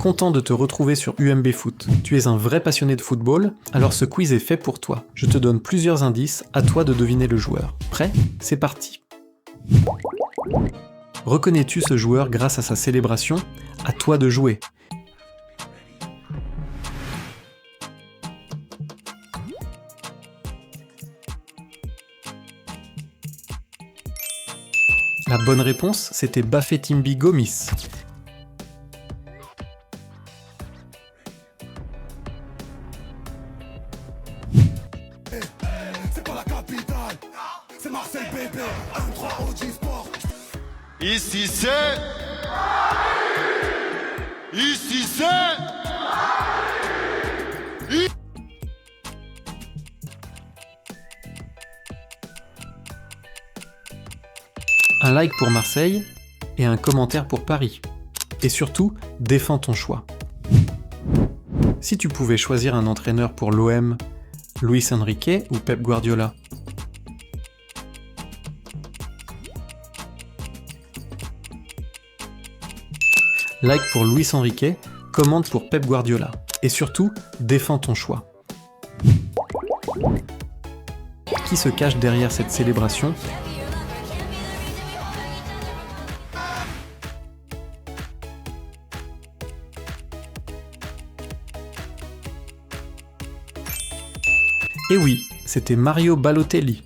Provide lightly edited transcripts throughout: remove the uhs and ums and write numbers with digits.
Content de te retrouver sur UMB Foot. Tu es un vrai passionné de football, alors ce quiz est fait pour toi. Je te donne plusieurs indices, à toi de deviner le joueur. Prêt ? C'est parti. Reconnais-tu ce joueur grâce à sa célébration ? À toi de jouer. La bonne réponse, c'était Bafétimbi Gomis. C'est pas la capitale, c'est Marseille bébé, 1-3 OG Sport. Ici c'est... Ici c'est... Un like pour Marseille et un commentaire pour Paris. Et surtout, défends ton choix. Si tu pouvais choisir un entraîneur pour l'OM, Luis Enrique ou Pep Guardiola ? Like pour Luis Enrique, commente pour Pep Guardiola. Et surtout, défends ton choix. Qui se cache derrière cette célébration ? Et oui, c'était Mario Balotelli.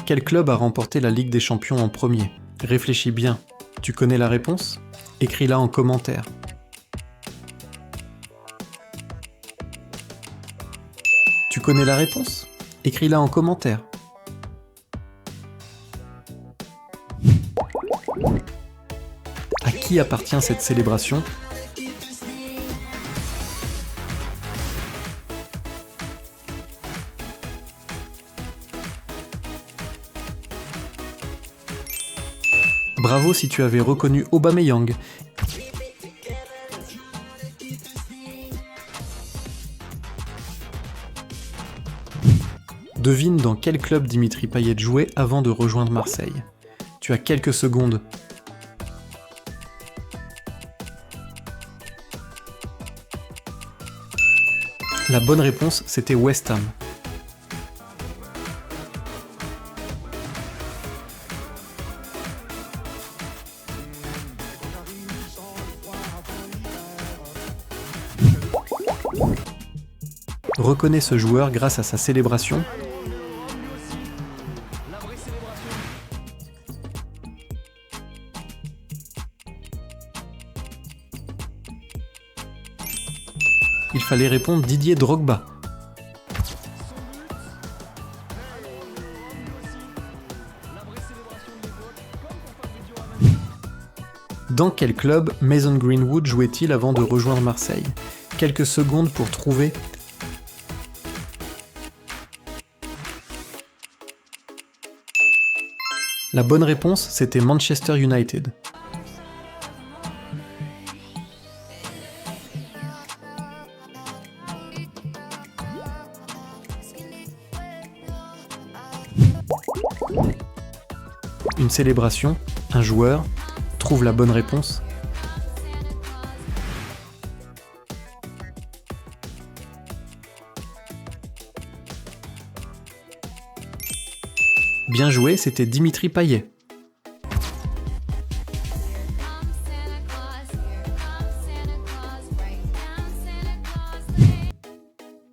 Quel club a remporté la Ligue des Champions en premier ? Réfléchis bien. Tu connais la réponse ? Écris-la en commentaire. Tu connais la réponse ? Écris-la en commentaire. À qui appartient cette célébration ? Bravo si tu avais reconnu Aubameyang. Devine dans quel club Dimitri Payet jouait avant de rejoindre Marseille. Tu as quelques secondes. La bonne réponse, c'était West Ham. Reconnais ce joueur grâce à sa célébration. Il fallait répondre Didier Drogba. Dans quel club Mason Greenwood jouait-il avant de rejoindre Marseille ? Quelques secondes pour trouver. La bonne réponse, c'était Manchester United. Une célébration, un joueur, trouve la bonne réponse. Bien joué, c'était Dimitri Payet.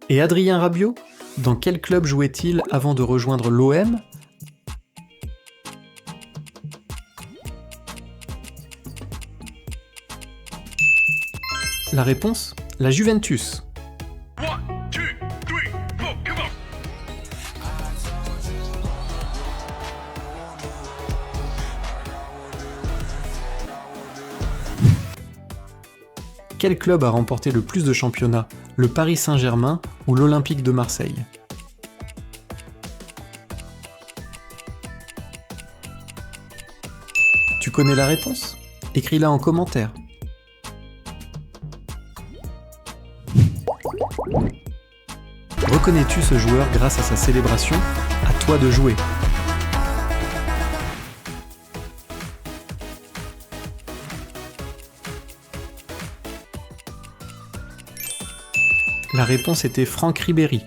Et Adrien Rabiot ? Dans quel club jouait-il avant de rejoindre l'OM ? La réponse ? La Juventus. Quel club a remporté le plus de championnats ? Le Paris Saint-Germain ou l'Olympique de Marseille ? Tu connais la réponse ? Écris-la en commentaire. Reconnais-tu ce joueur grâce à sa célébration ? À toi de jouer. La réponse était Franck Ribéry.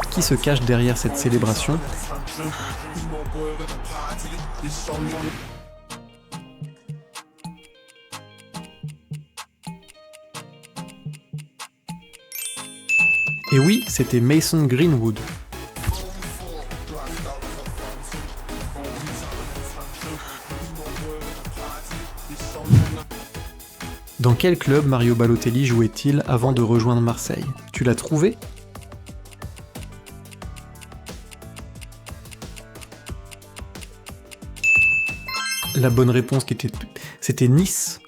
Qui se cache derrière cette célébration? Et oui, c'était Mason Greenwood. Dans quel club Mario Balotelli jouait-il avant de rejoindre Marseille? Tu l'as trouvé? La bonne réponse c'était Nice.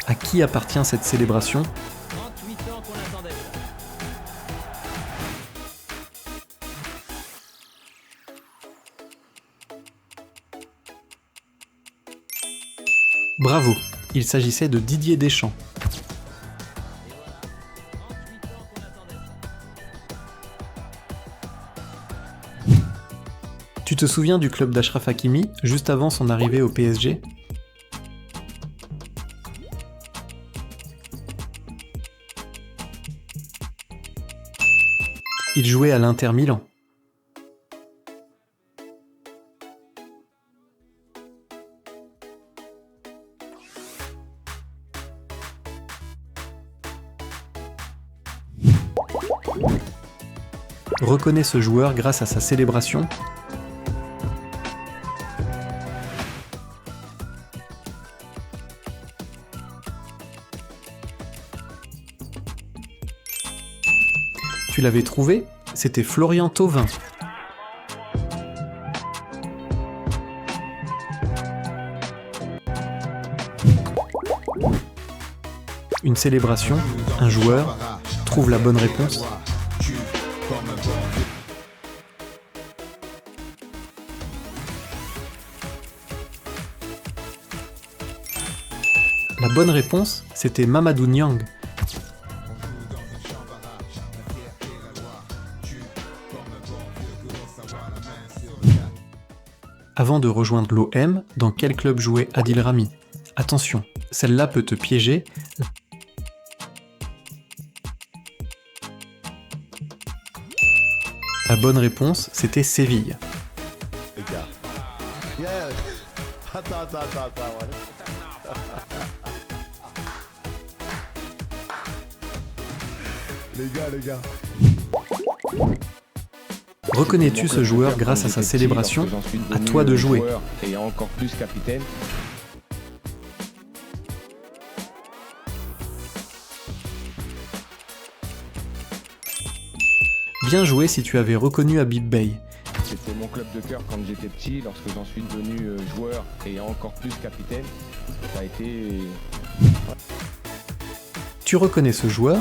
À qui appartient cette célébration? 38 ans qu'on attendait. Bravo, il s'agissait de Didier Deschamps. Tu te souviens du club d'Achraf Hakimi, juste avant son arrivée au PSG? Il jouait à l'Inter Milan. Reconnais ce joueur grâce à sa célébration. Tu l'avais trouvé? C'était Florian Thauvin. Une célébration, un joueur, trouve la bonne réponse. La bonne réponse, c'était Mamadou Niang. Avant de rejoindre l'OM, dans quel club jouait Adil Rami? Attention, celle-là peut te piéger. La bonne réponse, c'était Séville. Les gars. Yeah. Attends, ouais. Les gars. Reconnais-tu ce joueur grâce à sa célébration? À toi de jouer. Et encore plus capitaine. Bien joué si tu avais reconnu Habib Beye. C'était mon club de cœur quand j'étais petit, lorsque j'en suis devenu joueur et encore plus capitaine. Ça a été... Tu reconnais ce joueur?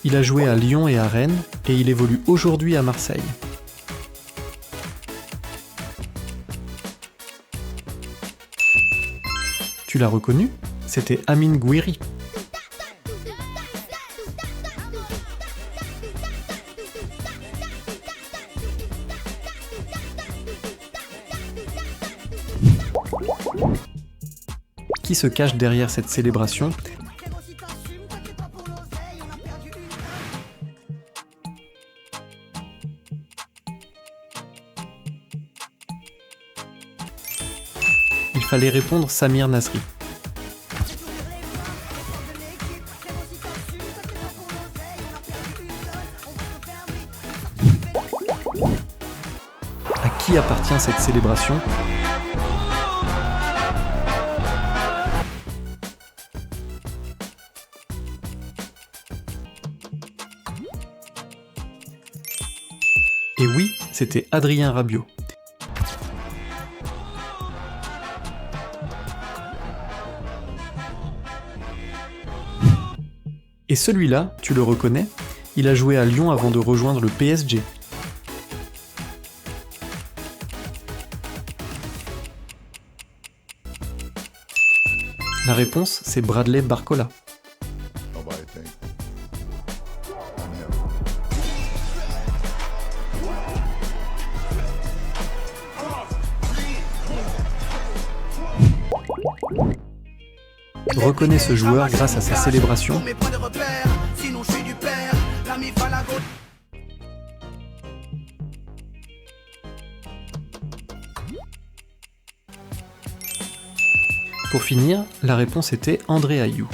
Il a joué à Lyon et à Rennes et il évolue aujourd'hui à Marseille. Tu l'as reconnu? C'était Amine Gouiri. Qui se cache derrière cette célébration? Il fallait répondre Samir Nasri. À qui appartient cette célébration? Et oui, c'était Adrien Rabiot. Et celui-là, tu le reconnais? Il a joué à Lyon avant de rejoindre le PSG. La réponse, c'est Bradley Barcola. Nobody think. Reconnais ce joueur grâce à sa célébration. Pour finir, la réponse était André Ayew.